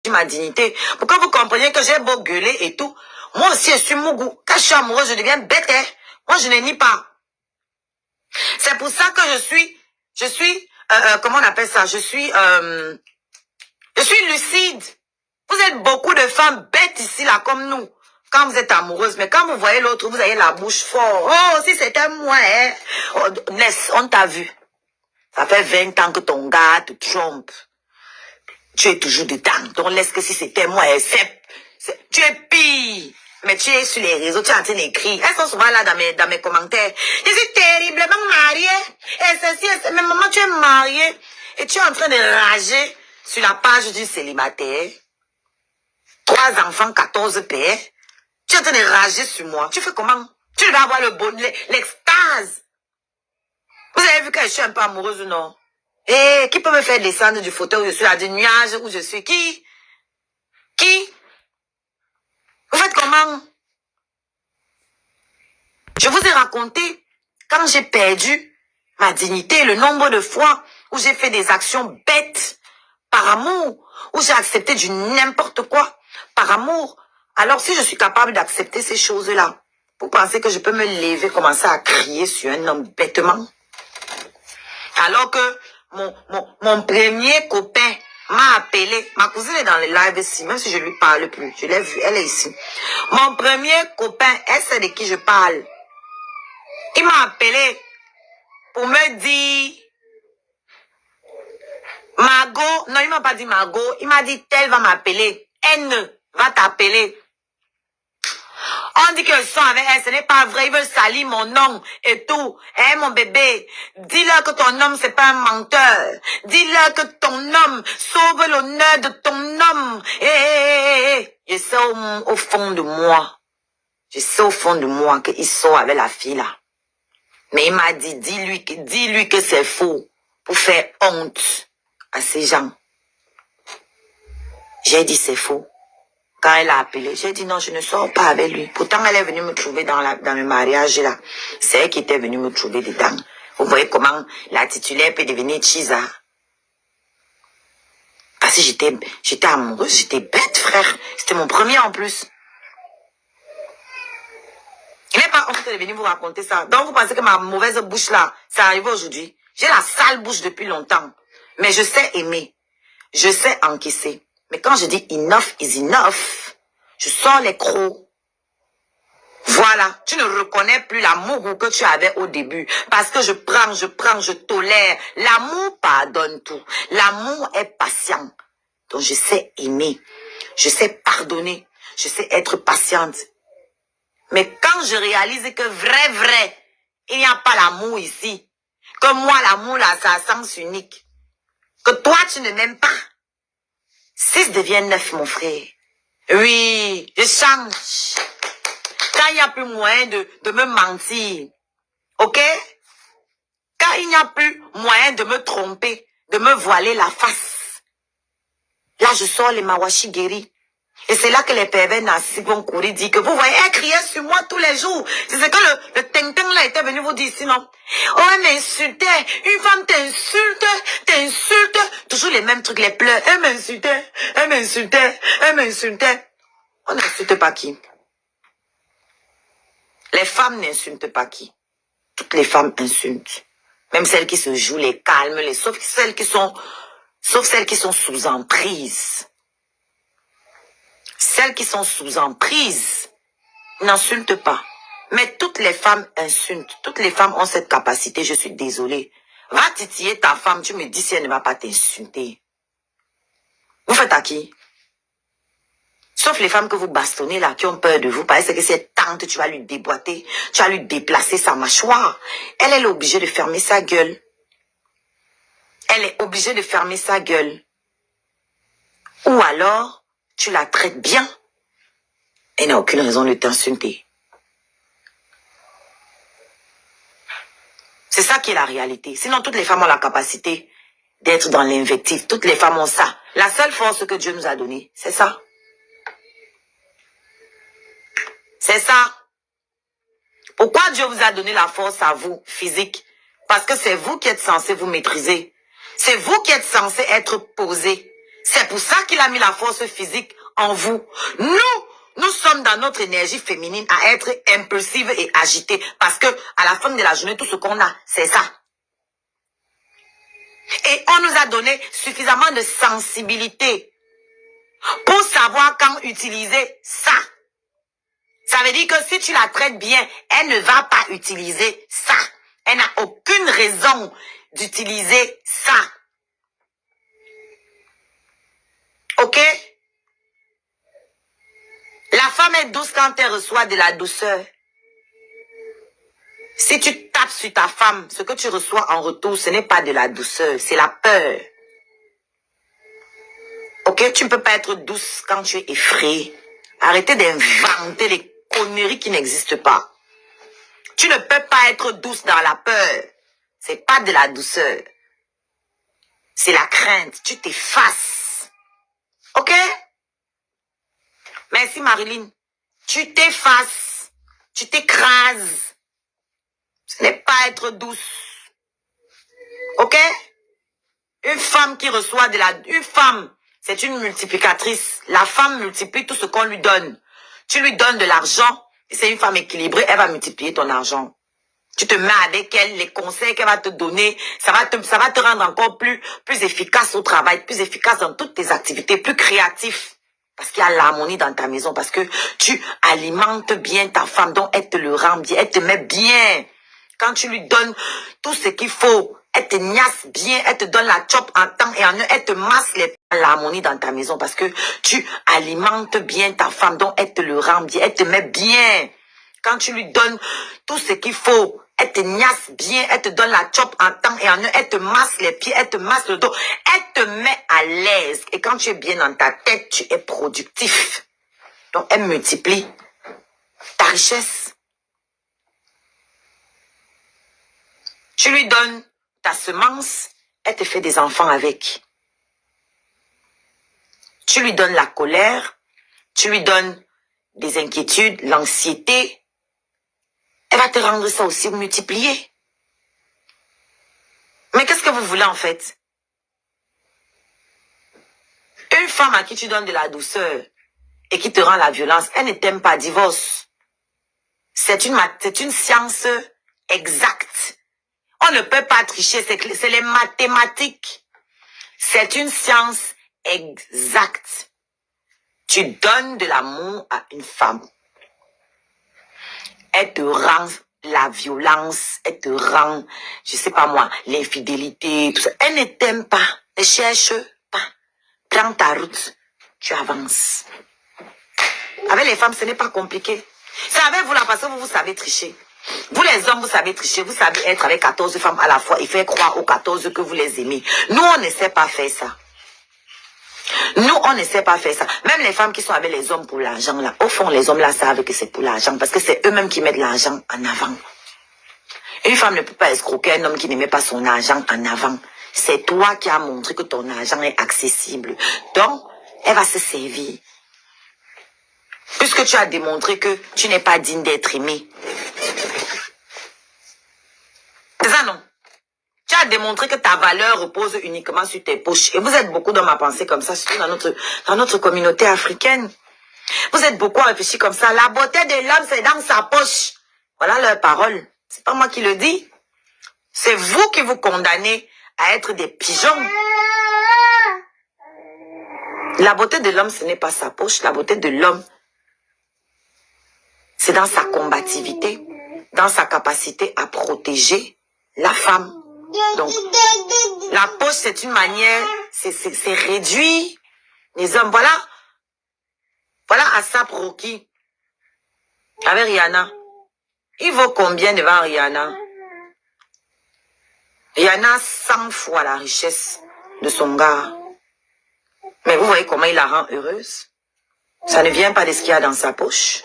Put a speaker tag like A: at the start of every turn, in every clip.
A: ma dignité. Pour que vous compreniez que j'ai beau gueuler et tout. Moi aussi, je suis Mougou. Quand je suis amoureuse, je deviens bête. Hein? Moi, je ne nie pas. C'est pour ça que je suis, comment on appelle ça? Je suis lucide. Vous êtes beaucoup de femmes bêtes ici, là, comme nous. Quand vous êtes amoureuse, mais quand vous voyez l'autre, vous avez la bouche forte. Oh, si c'était moi, hein. Oh, laisse, on t'a vu. Ça fait 20 ans que ton gars te trompe. Tu es toujours dedans. Donc laisse que si c'était moi, tu es pire. Mais tu es sur les réseaux, tu es en train d'écrire. Elles sont souvent là dans mes commentaires. Je suis terriblement mariée. Et ceci, mais maman, tu es mariée. Et tu es en train de rager sur la page du célibataire. 3 enfants, 14 pères. Tu es en train de rager sur moi. Tu fais comment? Tu dois avoir le bonheur, l'extase. Vous avez vu que je suis un peu amoureuse ou non? Eh, qui peut me faire descendre du fauteuil où je suis, là, du nuage où je suis? Qui? Vous faites comment? Je vous ai raconté, quand j'ai perdu ma dignité, le nombre de fois où j'ai fait des actions bêtes par amour, où j'ai accepté du n'importe quoi par amour. Alors, si je suis capable d'accepter ces choses-là, vous pensez que je peux me lever, commencer à crier sur un homme bêtement? Alors que mon premier copain m'a appelé. Ma cousine est dans le live ici, même si je lui parle plus. Je l'ai vue, elle est ici. Mon premier copain, elle sait de qui je parle. Il m'a appelé pour me dire, Margot, non, il m'a pas dit Margot, il m'a dit, tel va m'appeler, N va t'appeler. On dit que je sont avec elle, ce n'est pas vrai, ils veulent salir mon nom et tout. Eh, mon bébé, dis-leur que ton homme, c'est pas un menteur. Dis-leur que ton homme sauve l'honneur de ton homme. Je sais au fond de moi. Je sais au fond de moi qu'il sort avec la fille là. Mais il m'a dit, dis-lui que c'est faux pour faire honte à ces gens. J'ai dit c'est faux. Quand elle a appelé, j'ai dit non, je ne sors pas avec lui. Pourtant, elle est venue me trouver dans le mariage là. C'est elle qui était venue me trouver dedans. Vous voyez comment la titulaire peut devenir Chisa. Parce que j'étais amoureuse, j'étais bête, frère. C'était mon premier en plus. Il n'est pas honte de venir vous raconter ça. Donc vous pensez que ma mauvaise bouche là, ça arrive aujourd'hui. J'ai la sale bouche depuis longtemps. Mais je sais aimer. Je sais encaisser. Mais quand je dis enough is enough, je sors les crocs. Voilà, tu ne reconnais plus l'amour que tu avais au début. Parce que je prends, je tolère. L'amour pardonne tout. L'amour est patient. Donc je sais aimer. Je sais pardonner. Je sais être patiente. Mais quand je réalise que vrai, il n'y a pas l'amour ici. Que moi, l'amour là, c'est à sens unique. Que toi, tu ne m'aimes pas. 6 devient 9, mon frère. Oui, je change. Quand il n'y a plus moyen de me mentir. Ok? Quand il n'y a plus moyen de me tromper, de me voiler la face. Là, je sors les mawashi guéris. Et c'est là que les pervers narcissiques vont courir dire que vous voyez, elle criait sur moi tous les jours. C'est ce que le ting-ting là était venu vous dire sinon. Oh, elle m'insultait. Une femme t'insulte. Toujours les mêmes trucs, les pleurs. Elle m'insultait. On n'insulte pas qui? Les femmes n'insultent pas qui? Toutes les femmes insultent. Même celles qui se jouent les calmes, sauf celles qui sont sous emprise. Celles qui sont sous emprise n'insultent pas. Mais toutes les femmes insultent. Toutes les femmes ont cette capacité, je suis désolée. Va titiller ta femme, tu me dis si elle ne va pas t'insulter. Vous faites à qui? Sauf les femmes que vous bastonnez là, qui ont peur de vous. Parce que cette tante, tu vas lui déboîter. Tu vas lui déplacer sa mâchoire. Elle est obligée de fermer sa gueule. Elle est obligée de fermer sa gueule. Ou alors, tu la traites bien, elle n'a aucune raison de t'insulter. C'est ça qui est la réalité. Sinon, toutes les femmes ont la capacité d'être dans l'invective. Toutes les femmes ont ça. La seule force que Dieu nous a donnée, c'est ça. C'est ça. Pourquoi Dieu vous a donné la force à vous, physique? Parce que c'est vous qui êtes censé vous maîtriser. C'est vous qui êtes censé être posé. C'est pour ça qu'il a mis la force physique en vous. Nous sommes dans notre énergie féminine à être impulsive et agitée. Parce que à la fin de la journée, tout ce qu'on a, c'est ça. Et on nous a donné suffisamment de sensibilité pour savoir quand utiliser ça. Ça veut dire que si tu la traites bien, elle ne va pas utiliser ça. Elle n'a aucune raison d'utiliser ça. Ok? La femme est douce quand elle reçoit de la douceur. Si tu tapes sur ta femme, ce que tu reçois en retour, ce n'est pas de la douceur, c'est la peur. Ok? Tu ne peux pas être douce quand tu es effrayée. Arrêtez d'inventer les conneries qui n'existent pas. Tu ne peux pas être douce dans la peur. C'est pas de la douceur. C'est la crainte. Tu t'effaces. Ok? Merci Marilyn. Tu t'effaces. Tu t'écrases. Ce n'est pas être douce. Ok? Une femme qui reçoit de la... Une femme, c'est une multiplicatrice. La femme multiplie tout ce qu'on lui donne. Tu lui donnes de l'argent. C'est une femme équilibrée. Elle va multiplier ton argent. Tu te mets avec elle, les conseils qu'elle va te donner, ça va te rendre encore plus efficace au travail, plus efficace dans toutes tes activités, plus créatif. Parce qu'il y a l'harmonie dans ta maison, parce que tu alimentes bien ta femme, donc elle te le rend bien, elle te met bien. Quand tu lui donnes tout ce qu'il faut, elle te niasse bien, elle te donne la chop en temps et en heure, elle te masse l'harmonie dans ta maison, parce que tu alimentes bien ta femme, donc elle te le rend bien, elle te met bien. Quand tu lui donnes tout ce qu'il faut, elle te niasse bien, elle te donne la chop en temps et en heure, elle te masse les pieds, elle te masse le dos, elle te met à l'aise. Et quand tu es bien dans ta tête, tu es productif. Donc, elle multiplie ta richesse. Tu lui donnes ta semence, elle te fait des enfants avec. Tu lui donnes la colère, tu lui donnes des inquiétudes, l'anxiété. Elle va te rendre ça aussi multiplié. Mais qu'est-ce que vous voulez en fait? Une femme à qui tu donnes de la douceur et qui te rend la violence, elle ne t'aime pas, divorce. C'est une science exacte. On ne peut pas tricher, c'est les mathématiques. C'est une science exacte. Tu donnes de l'amour à une femme. Elle te rend la violence, elle te rend, je sais pas moi, l'infidélité, tout ça. Elle ne t'aime pas, ne cherche pas. Prends ta route, tu avances. Avec les femmes, ce n'est pas compliqué. C'est avec vous là, parce que vous savez tricher. Vous les hommes, vous savez tricher, vous savez être avec 14 femmes à la fois et faire croire aux 14 que vous les aimez. Nous, on ne sait pas faire ça. Nous, on ne sait pas faire ça. Même les femmes qui sont avec les hommes pour l'argent, là, au fond, les hommes là savent que c'est pour l'argent, parce que c'est eux-mêmes qui mettent l'argent en avant. Une femme ne peut pas escroquer un homme qui ne met pas son argent en avant. C'est toi qui as montré que ton argent est accessible. Donc, elle va se servir. Puisque tu as démontré que tu n'es pas digne d'être aimé. C'est ça, non? Tu as démontré que ta valeur repose uniquement sur tes poches. Et vous êtes beaucoup d'hommes à penser comme ça, surtout dans notre communauté africaine. Vous êtes beaucoup à réfléchir comme ça. La beauté de l'homme, c'est dans sa poche. Voilà leur parole. C'est pas moi qui le dis. C'est vous qui vous condamnez à être des pigeons. La beauté de l'homme, ce n'est pas sa poche. La beauté de l'homme, c'est dans sa combativité, dans sa capacité à protéger la femme. Donc, la poche, c'est une manière, c'est réduit. Les hommes, voilà Asap Rocky, avec Rihanna. Il vaut combien devant Rihanna? Rihanna 100 fois la richesse de son gars. Mais vous voyez comment il la rend heureuse? Ça ne vient pas de ce qu'il y a dans sa poche.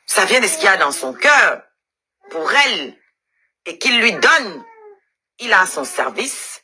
A: Ça vient de ce qu'il y a dans son cœur. Pour elle. Et qu'il lui donne. Il a son service.